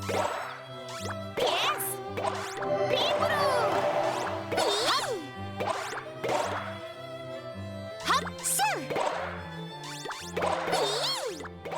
Yes.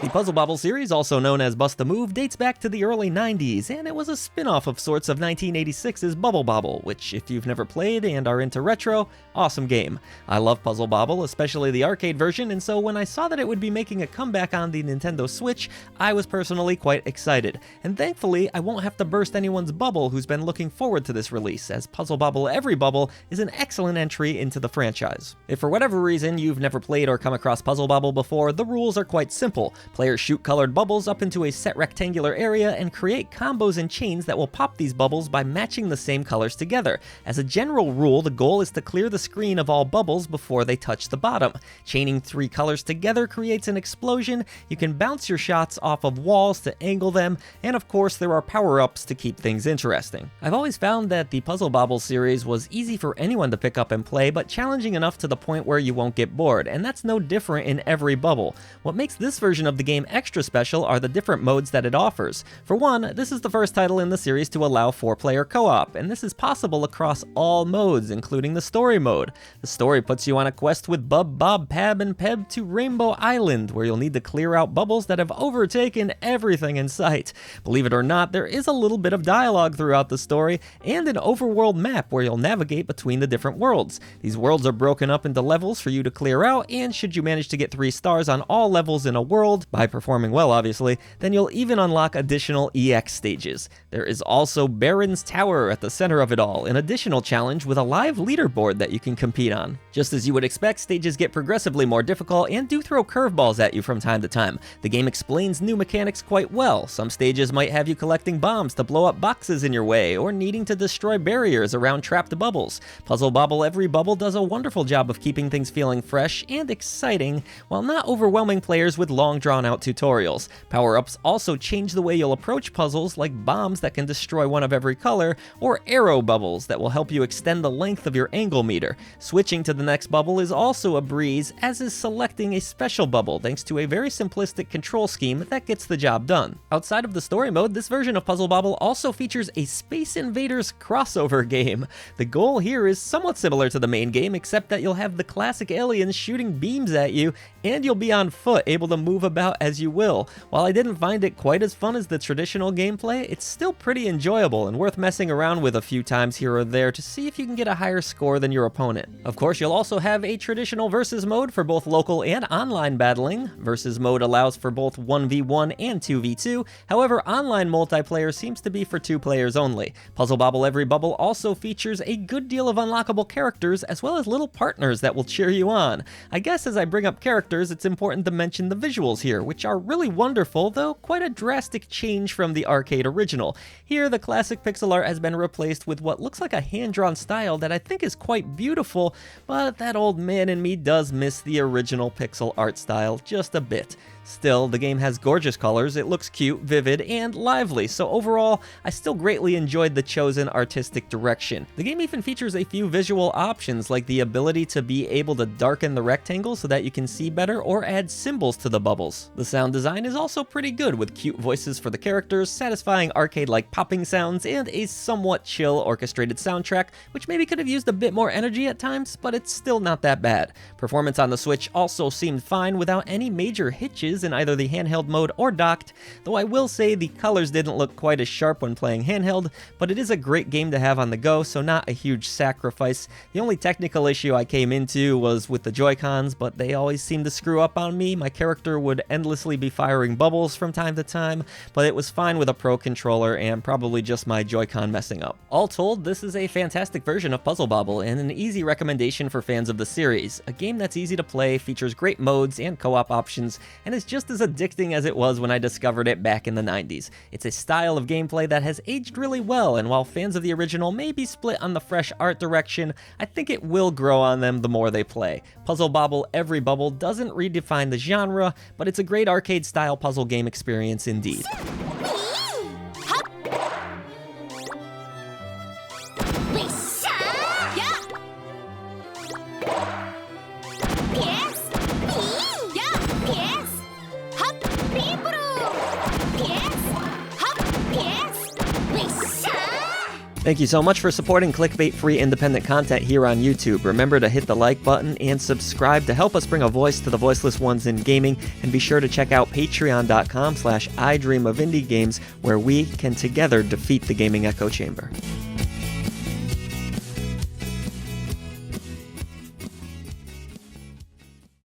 The Puzzle Bobble series, also known as Bust a Move, dates back to the early 90s, and it was a spin-off of sorts of 1986's Bubble Bobble, which, if you've never played and are into retro, awesome game. I love Puzzle Bobble, especially the arcade version, and so when I saw that it would be making a comeback on the Nintendo Switch, I was personally quite excited. And thankfully, I won't have to burst anyone's bubble who's been looking forward to this release, as Puzzle Bobble Everybubble is an excellent entry into the franchise. If for whatever reason you've never played or come across Puzzle Bobble before, the rules are quite simple. Players shoot colored bubbles up into a set rectangular area and create combos and chains that will pop these bubbles by matching the same colors together. As a general rule, the goal is to clear the screen of all bubbles before they touch the bottom. Chaining 3 colors together creates an explosion. You can bounce your shots off of walls to angle them, and of course there are power-ups to keep things interesting. I've always found that the Puzzle Bobble series was easy for anyone to pick up and play, but challenging enough to the point where you won't get bored, and that's no different in every bubble. What makes this version of the game extra special are the different modes that it offers. For one, this is the first title in the series to allow 4-player co-op, and this is possible across all modes, including the story mode. The story puts you on a quest with Bub, Bob, Pab, and Peb to Rainbow Island, where you'll need to clear out bubbles that have overtaken everything in sight. Believe it or not, there is a little bit of dialogue throughout the story, and an overworld map where you'll navigate between the different worlds. These worlds are broken up into levels for you to clear out, and should you manage to get 3 stars on all levels in a world, by performing well obviously, then you'll even unlock additional EX stages. There is also Baron's Tower at the center of it all, an additional challenge with a live leaderboard that you can compete on. Just as you would expect, stages get progressively more difficult and do throw curveballs at you from time to time. The game explains new mechanics quite well. Some stages might have you collecting bombs to blow up boxes in your way, or needing to destroy barriers around trapped bubbles. Puzzle Bobble Everybubble does a wonderful job of keeping things feeling fresh and exciting, while not overwhelming players with long drawn-out tutorials. Power-ups also change the way you'll approach puzzles, like bombs that can destroy one of every color, or arrow bubbles that will help you extend the length of your angle meter. Switching to the next bubble is also a breeze, as is selecting a special bubble thanks to a very simplistic control scheme that gets the job done. Outside of the story mode, this version of Puzzle Bobble also features a Space Invaders crossover game. The goal here is somewhat similar to the main game, except that you'll have the classic aliens shooting beams at you, and you'll be on foot, able to move about as you will. While I didn't find it quite as fun as the traditional gameplay, it's still pretty enjoyable and worth messing around with a few times here or there to see if you can get a higher score than your opponent. Of course, you'll also have a traditional versus mode for both local and online battling. Versus mode allows for both 1v1 and 2v2, however, online multiplayer seems to be for 2 players only. Puzzle Bobble Everybubble also features a good deal of unlockable characters, as well as little partners that will cheer you on. I guess as I bring up characters, it's important to mention the visuals here, which are really wonderful, though quite a drastic change from the arcade original. Here, the classic pixel art has been replaced with what looks like a hand-drawn style that I think is quite beautiful, but that old man in me does miss the original pixel art style just a bit. Still, the game has gorgeous colors, it looks cute, vivid, and lively, so overall, I still greatly enjoyed the chosen artistic direction. The game even features a few visual options, like the ability to be able to darken the rectangle so that you can see better, or add symbols to the bubbles. The sound design is also pretty good, with cute voices for the characters, satisfying arcade-like popping sounds, and a somewhat chill orchestrated soundtrack, which maybe could have used a bit more energy at times, but it's still not that bad. Performance on the Switch also seemed fine without any major hitches in either the handheld mode or docked, though I will say the colors didn't look quite as sharp when playing handheld, but it is a great game to have on the go, so not a huge sacrifice. The only technical issue I came into was with the Joy-Cons, but they always seem to screw up on me. My character would endlessly be firing bubbles from time to time, but it was fine with a Pro controller and probably just my Joy-Con messing up. All told, this is a fantastic version of Puzzle Bobble and an easy recommendation for fans of the series. A game that's easy to play, features great modes and co-op options, and is just as addicting as it was when I discovered it back in the 90s. It's a style of gameplay that has aged really well, and while fans of the original may be split on the fresh art direction, I think it will grow on them the more they play. Puzzle Bobble Everybubble doesn't redefine the genre, but it's a great arcade-style puzzle game experience indeed. Yes! Thank you so much for supporting clickbait-free independent content here on YouTube. Remember to hit the like button and subscribe to help us bring a voice to the voiceless ones in gaming, and be sure to check out patreon.com/idreamofindiegames, where we can together defeat the gaming echo chamber.